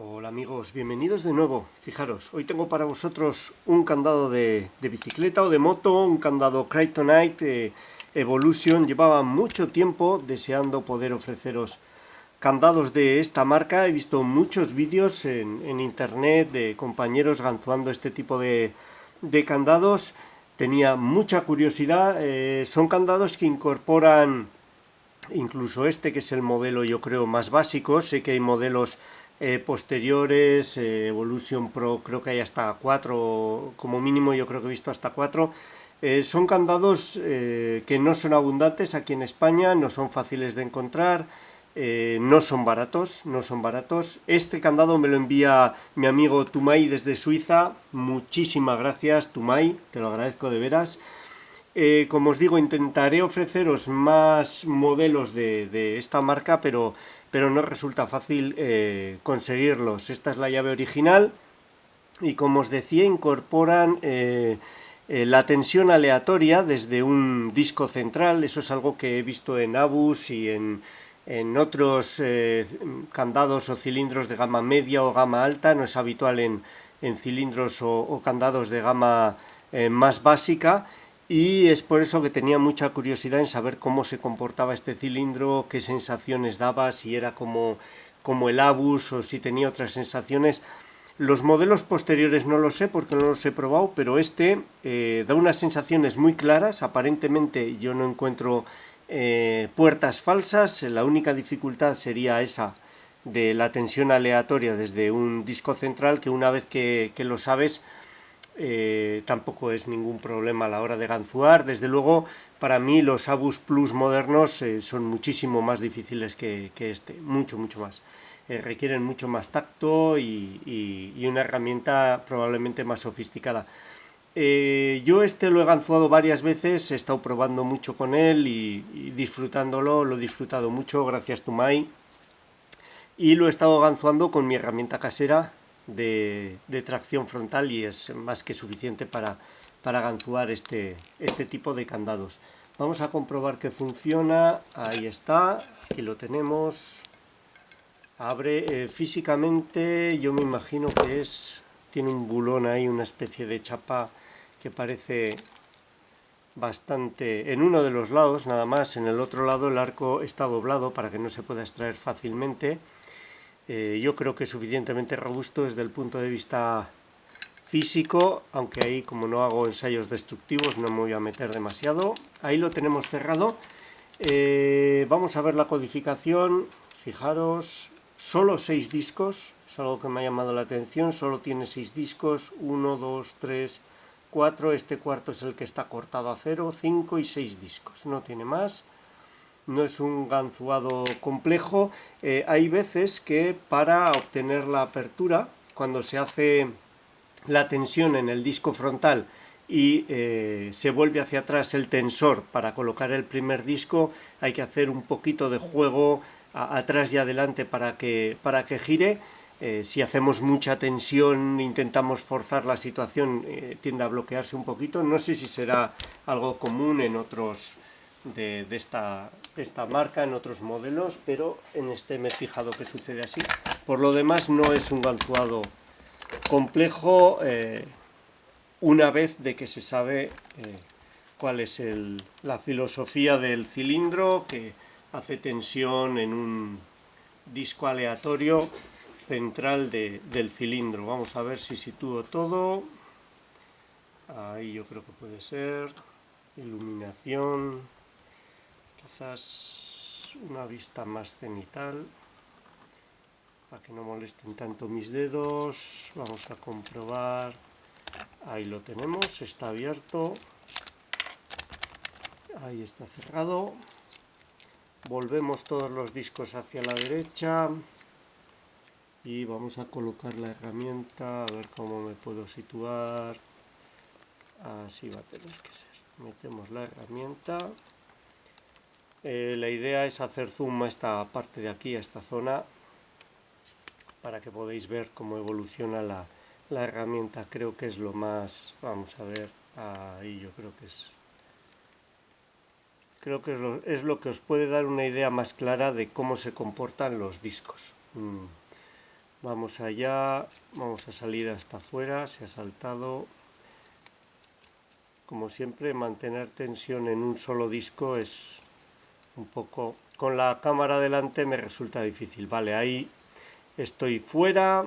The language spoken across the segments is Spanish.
Hola amigos, bienvenidos de nuevo. Fijaros, hoy tengo para vosotros un candado de bicicleta o de moto, un candado Krytonite Evolution. Llevaba mucho tiempo deseando poder ofreceros candados de esta marca. He visto muchos vídeos en internet de compañeros ganzuando este tipo de candados. Tenía mucha curiosidad. Son candados que incorporan incluso este, que es el modelo yo creo más básico. Sé que hay modelos posteriores, Evolution Pro, creo que hay hasta 4, como mínimo yo creo que he visto hasta 4. Son candados que no son abundantes aquí en España, no son fáciles de encontrar, no son baratos, no son baratos. Este candado me lo envía mi amigo Tumay desde Suiza. Muchísimas gracias, Tumay, te lo agradezco de veras. Como os digo, intentaré ofreceros más modelos de esta marca, pero no resulta fácil conseguirlos. Esta es la llave original y, como os decía, incorporan la tensión aleatoria desde un disco central. Eso es algo que he visto en Abus y en otros candados o cilindros de gama media o gama alta. No es habitual en cilindros o candados de gama más básica. Y es por eso que tenía mucha curiosidad en saber cómo se comportaba este cilindro, qué sensaciones daba, si era como el Abus o si tenía otras sensaciones. Los modelos posteriores no lo sé porque no los he probado, pero este da unas sensaciones muy claras. Aparentemente yo no encuentro puertas falsas. La única dificultad sería esa de la tensión aleatoria desde un disco central, que una vez que lo sabes, tampoco es ningún problema a la hora de ganzuar. Desde luego, para mí los Abus Plus modernos son muchísimo más difíciles que este, mucho más. Requieren mucho más tacto y una herramienta probablemente más sofisticada. Yo este lo he ganzuado varias veces, he estado probando mucho con él y disfrutándolo, lo he disfrutado mucho, gracias Tumay. Y lo he estado ganzuando con mi herramienta casera de tracción frontal y es más que suficiente para ganzuar este tipo de candados. Vamos a comprobar que funciona. Ahí está, aquí lo tenemos. Abre físicamente, yo me imagino que tiene un bulón ahí, una especie de chapa que parece bastante en uno de los lados nada más. En el otro lado el arco está doblado para que no se pueda extraer fácilmente. Yo creo que es suficientemente robusto desde el punto de vista físico, aunque ahí, como no hago ensayos destructivos, no me voy a meter demasiado. Ahí lo tenemos cerrado. Vamos a ver la codificación. Fijaros, solo 6 discos, es algo que me ha llamado la atención. Solo tiene 6 discos, 1, 2, 3, 4. Este cuarto es el que está cortado a 0, 5 y 6 discos, no tiene más. No es un ganzuado complejo. Hay veces que para obtener la apertura, cuando se hace la tensión en el disco frontal y se vuelve hacia atrás el tensor para colocar el primer disco, hay que hacer un poquito de juego atrás y adelante para que gire. Si hacemos mucha tensión, intentamos forzar la situación, tiende a bloquearse un poquito. No sé si será algo común en otros de esta marca, en otros modelos, pero en este me he fijado que sucede así. Por lo demás, no es un ganzuado complejo, una vez de que se sabe cuál es la filosofía del cilindro, que hace tensión en un disco aleatorio central del cilindro. Vamos a ver si sitúo todo. Ahí yo creo que puede ser. Iluminación. Quizás una vista más cenital para que no molesten tanto mis dedos. Vamos a comprobar. Ahí lo tenemos, está abierto. Ahí está cerrado. Volvemos todos los discos hacia la derecha y vamos a colocar la herramienta, a ver cómo me puedo situar. Así va a tener que ser. Metemos la herramienta. La idea es hacer zoom a esta parte de aquí, a esta zona, para que podáis ver cómo evoluciona la herramienta. Creo que es lo más... Vamos a ver, ahí yo creo que es lo que os puede dar una idea más clara de cómo se comportan los discos. Vamos allá, vamos a salir hasta afuera, se ha saltado. Como siempre, mantener tensión en un solo disco es un poco... Con la cámara delante me resulta difícil. Vale, ahí estoy fuera.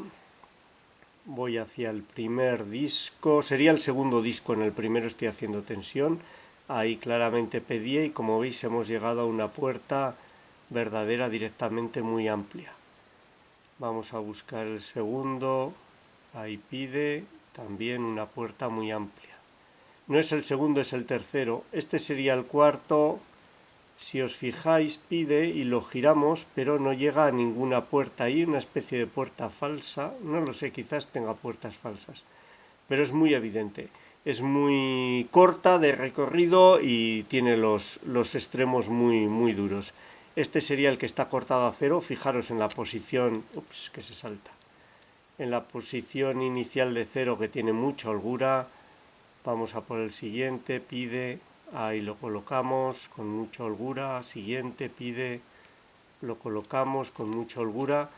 Voy hacia el primer disco. Sería el segundo disco, en el primero estoy haciendo tensión. Ahí claramente pedía y como veis hemos llegado a una puerta verdadera directamente muy amplia. Vamos a buscar el segundo. Ahí pide también una puerta muy amplia. No es el segundo, es el tercero. Este sería el cuarto. Si os fijáis, pide y lo giramos, pero no llega a ninguna puerta. Hay una especie de puerta falsa. No lo sé, quizás tenga puertas falsas. Pero es muy evidente. Es muy corta de recorrido y tiene los extremos muy duros. Este sería el que está cortado a cero. Fijaros en la posición... Ups, que se salta. En la posición inicial de cero, que tiene mucha holgura. Vamos a por el siguiente, pide... Ahí lo colocamos con mucha holgura, siguiente, pide, lo colocamos con mucha holgura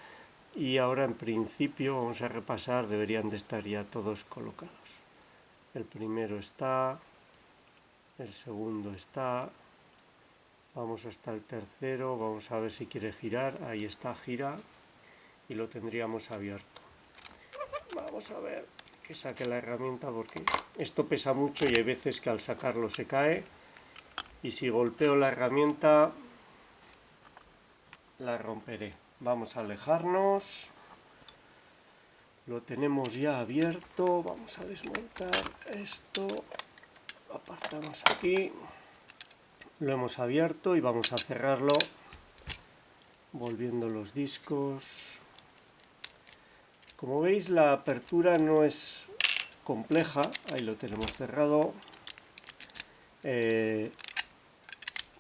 y ahora en principio vamos a repasar, deberían de estar ya todos colocados. El primero está, el segundo está, vamos hasta el tercero, vamos a ver si quiere girar, ahí está, gira y lo tendríamos abierto. Vamos a ver que saque la herramienta porque esto pesa mucho y hay veces que al sacarlo se cae y si golpeo la herramienta la romperé. Vamos a alejarnos, lo tenemos ya abierto, vamos a desmontar esto, lo apartamos aquí, lo hemos abierto y vamos a cerrarlo volviendo los discos. Como veis la apertura no es compleja, ahí lo tenemos cerrado.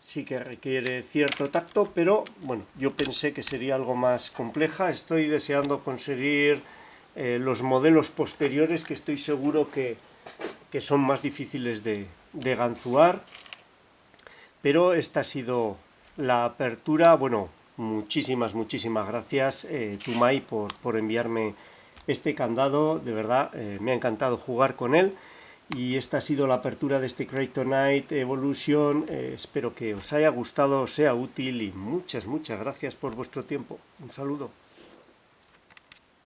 Sí que requiere cierto tacto, pero bueno, yo pensé que sería algo más compleja. Estoy deseando conseguir los modelos posteriores que estoy seguro que son más difíciles de ganzuar. Pero esta ha sido la apertura. Bueno, muchísimas gracias Tumai por enviarme este candado, de verdad me ha encantado jugar con él y esta ha sido la apertura de este Cryptonite Evolution. Espero que os haya gustado, os sea útil y muchas gracias por vuestro tiempo. Un saludo.